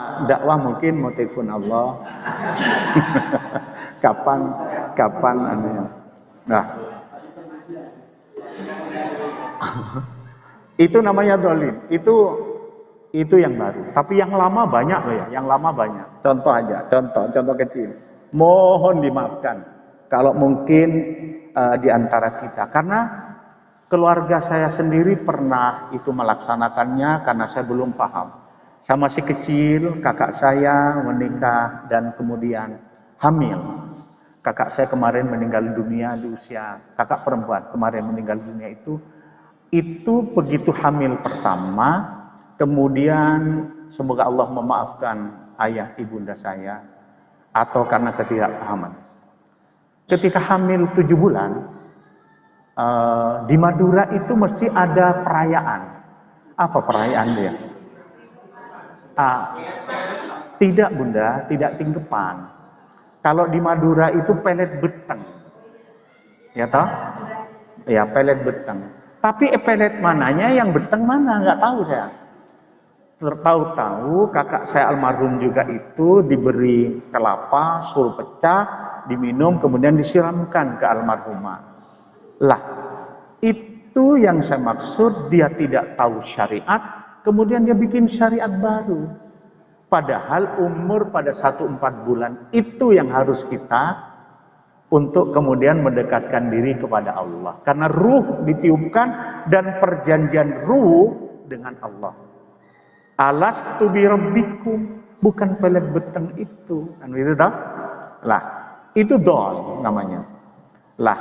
Dakwah mungkin mau telepon Allah. kapan kapan aneh. Nah, itu namanya dolim. Itu yang baru. Tapi yang lama banyak loh ya. Yang lama banyak. Contoh aja, contoh kecil. Mohon dimaafkan kalau mungkin di antara kita, karena keluarga saya sendiri pernah itu melaksanakannya karena saya belum paham. Saya masih kecil, kakak saya menikah dan kemudian hamil. Kakak saya kemarin meninggal dunia di usia, kakak perempuan kemarin meninggal dunia itu begitu hamil pertama, kemudian semoga Allah memaafkan ayah ibunda saya atau karena ketidakpahaman. Ketika hamil 7 bulan, di Madura itu mesti ada perayaan. Apa perayaan dia? Tidak bunda, tidak tingkepan. Kalau di Madura itu pelet beteng, ya toh? Ya pelet beteng. Tapi pelet mananya, yang beteng mana? Nggak tahu saya. Tahu-tahu kakak saya almarhum juga itu diberi kelapa, suruh pecah, diminum, kemudian disiramkan ke almarhumah. Lah, itu yang saya maksud, dia tidak tahu syariat, kemudian dia bikin syariat baru. Padahal umur pada 1-4 bulan itu yang harus kita untuk kemudian mendekatkan diri kepada Allah. Karena ruh ditiupkan dan perjanjian ruh dengan Allah. Alastu bi rabbikum, bukan pelet beteng itu. Kan itu tahu? Lah, itu dol namanya. Lah,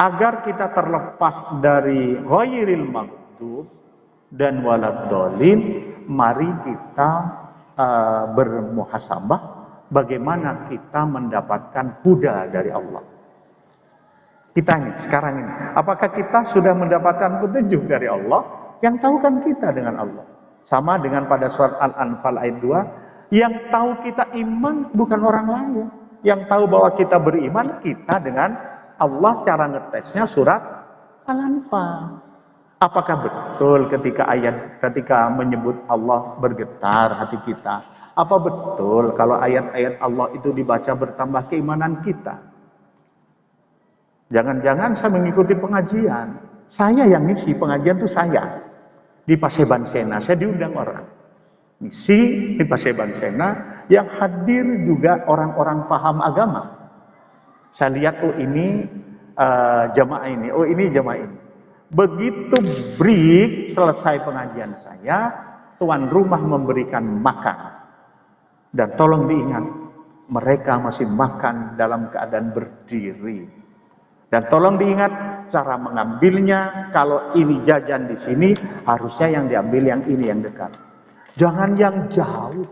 agar kita terlepas dari ghairil maghdub dan waladdallin, mari kita bermuhasabah bagaimana kita mendapatkan huda dari Allah. Kita ini sekarang ini, apakah kita sudah mendapatkan petunjuk dari Allah? Yang tahu kan kita dengan Allah. Sama dengan pada surat Al-Anfal ayat 2, yang tahu kita iman bukan orang lain. Yang tahu bahwa kita beriman kita dengan Allah. Cara ngetesnya surat Al-Anfal. Apakah betul ketika menyebut Allah bergetar hati kita? Apa betul kalau ayat-ayat Allah itu dibaca bertambah keimanan kita? Jangan-jangan saya mengikuti pengajian. Saya yang ngisi pengajian itu saya. Di Paseban Sena, saya diundang orang. Ngisi di Paseban Sena, yang hadir juga orang-orang paham agama. Saya lihat, oh ini jamaah ini, oh ini jamaah ini. Begitu break selesai pengajian saya, tuan rumah memberikan makan. Dan tolong diingat, mereka masih makan dalam keadaan berdiri. Dan tolong diingat, cara mengambilnya, kalau ini jajan di sini, harusnya yang diambil yang ini yang dekat. Jangan yang jauh.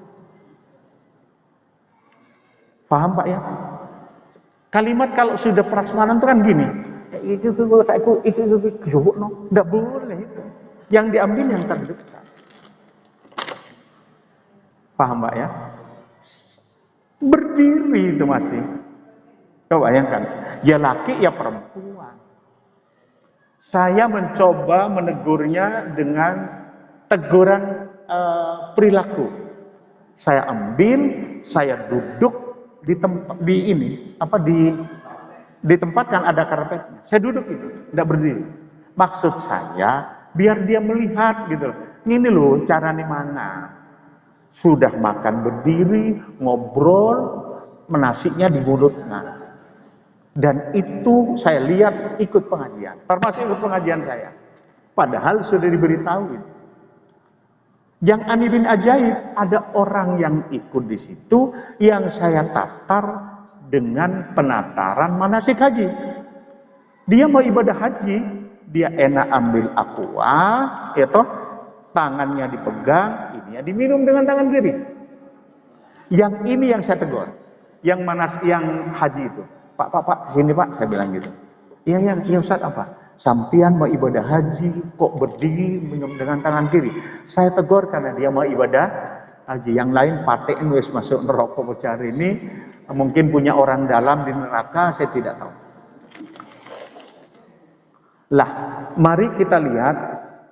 Paham Pak ya? Kalimat kalau sudah prasmanan itu kan gini. Itu tidak boleh itu. Yang diambil yang terdekat. Paham Pak ya? Berdiri itu masih. Kau bayangkan, ya laki ya perempuan. Saya mencoba menegurnya dengan teguran perilaku. Saya ambil, saya duduk di tempat di tempat kan ada karpetnya. Saya duduk itu, tidak berdiri. Maksud saya biar dia melihat gitu. Ini loh cara nih mana. Sudah makan berdiri, ngobrol, menasinya di mulutnya. Dan itu saya lihat ikut pengajian, termasuk ikut pengajian saya. Padahal sudah diberitahu itu. Yang ani bin ajaib, ada orang yang ikut di situ yang saya tatar dengan penataran manasik haji. Dia mau ibadah haji, dia enak ambil aqua, ya toh, tangannya dipegang, ini ya diminum dengan tangan kiri. Yang ini yang saya tegur, yang haji itu. Pak, sini Pak, saya bilang gitu. Iya Ustaz, apa? Sampian mau ibadah haji, kok berdiri minum dengan tangan kiri? Saya tegur karena dia mau ibadah haji. Yang lain paten wis masuk neraka bocah ini, mungkin punya orang dalam di neraka, saya tidak tahu. Lah, mari kita lihat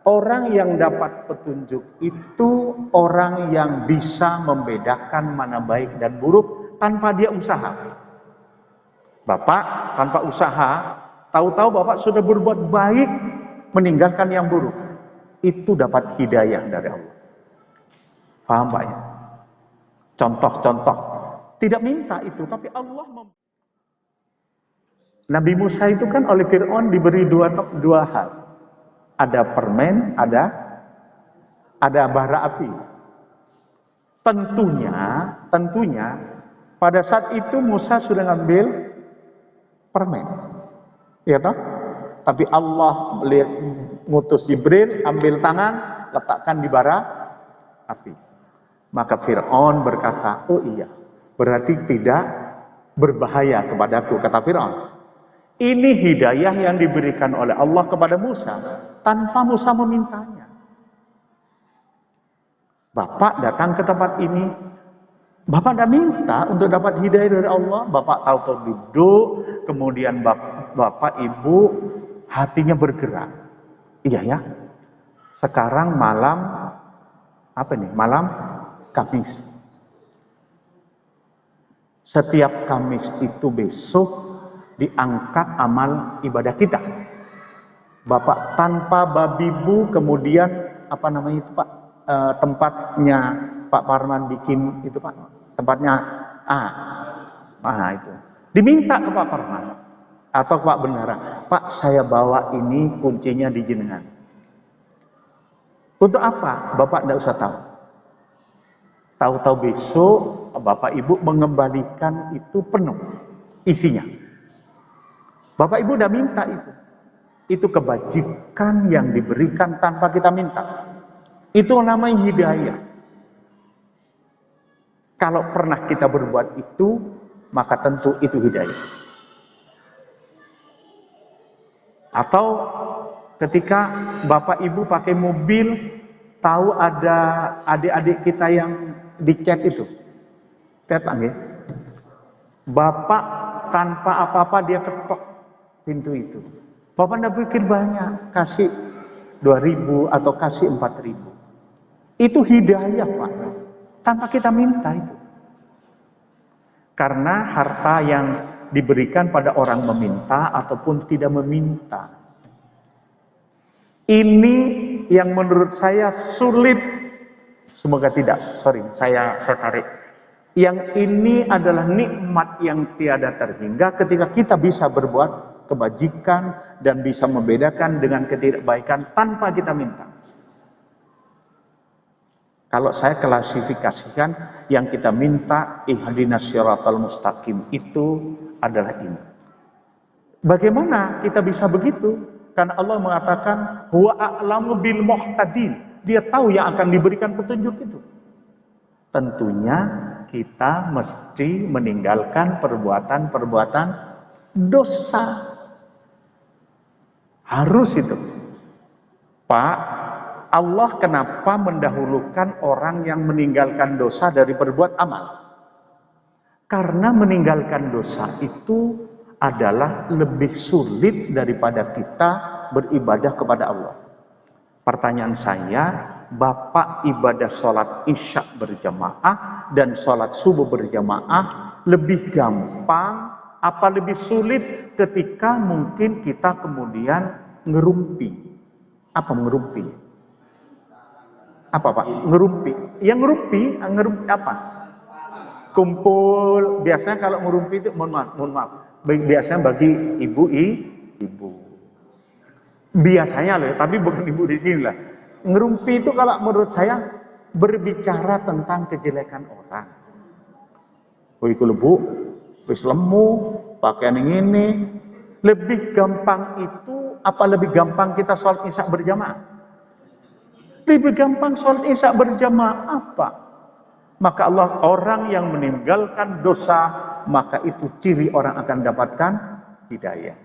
orang yang dapat petunjuk itu orang yang bisa membedakan mana baik dan buruk tanpa dia usaha. Bapak tanpa usaha, tahu-tahu Bapak sudah berbuat baik, meninggalkan yang buruk. Itu dapat hidayah dari Allah. Paham Pak ya? Contoh-contoh. Tidak minta itu, tapi Allah Nabi Musa itu kan oleh Fir'aun diberi dua hal. Ada permen, ada bara api. Tentunya pada saat itu Musa sudah ngambil permen. Ya toh? Tapi Allah ngutus Jibril, ambil tangan, letakkan di bara api. Maka Fir'aun berkata, oh iya, berarti tidak berbahaya kepadaku, kata Fir'aun. Ini hidayah yang diberikan oleh Allah kepada Musa, tanpa Musa memintanya. Bapak datang ke tempat ini, Bapak tidak minta untuk dapat hidayah dari Allah. Bapak tahu-tahu duduk, kemudian Bapak Ibu hatinya bergerak. Iya ya, sekarang malam, apa nih, malam Kamis. Setiap Kamis itu besok diangkat amal ibadah kita. Bapak tanpa babi bu, kemudian apa namanya itu Pak, tempatnya Pak Parman bikin itu Pak, tempatnya itu diminta ke Pak Parman atau Pak Bendara, Pak saya bawa ini kuncinya di jenengan. Untuk apa? Bapak tidak usah tahu. Tahu-tahu besok Bapak Ibu mengembalikan itu penuh isinya. Bapak Ibu udah minta itu. Itu kebajikan yang diberikan tanpa kita minta. Itu namanya hidayah. Kalau pernah kita berbuat itu, maka tentu itu hidayah. Atau ketika Bapak Ibu pakai mobil, tahu ada adik-adik kita yang dicet itu. Datang ya. Bapak tanpa apa-apa dia ketok pintu itu. Bapak tidak pikir banyak, kasih 2.000 atau kasih 4.000. Itu hidayah Pak, tanpa kita minta itu. Karena harta yang diberikan pada orang meminta ataupun tidak meminta. Ini yang menurut saya sulit. Semoga tidak, saya tarik. Yang ini adalah nikmat yang tiada terhingga ketika kita bisa berbuat kebajikan dan bisa membedakan dengan ketidakbaikan tanpa kita minta. Kalau saya klasifikasikan yang kita minta ihdinas siratal mustaqim itu adalah ini. Bagaimana kita bisa begitu? Karena Allah mengatakan huwa a'lamu bil muhtadin. Dia tahu yang akan diberikan petunjuk itu. Tentunya kita mesti meninggalkan perbuatan-perbuatan dosa. Harus itu. Pak, Allah kenapa mendahulukan orang yang meninggalkan dosa dari berbuat amal? Karena meninggalkan dosa itu adalah lebih sulit daripada kita beribadah kepada Allah. Pertanyaan saya, Bapak ibadah sholat isya berjamaah dan sholat subuh berjamaah lebih gampang apa lebih sulit ketika mungkin kita kemudian ngerumpi? Apa ngerumpi? Apa Pak? Ngerumpi. Yang ngerumpi apa? Kumpul. Biasanya kalau ngerumpi itu, mohon maaf. Biasanya bagi ibu. Biasanya loh, tapi bukan ibu di sini lah. Ngerumpi itu kalau menurut saya berbicara tentang kejelekan orang. Woi kulebu, wis lemu, pakaian ini. Lebih gampang itu, apa lebih gampang kita sholat isya berjamaah? Lebih gampang sholat isya berjamaah apa? Maka Allah, orang yang meninggalkan dosa, maka itu ciri orang akan dapatkan hidayah.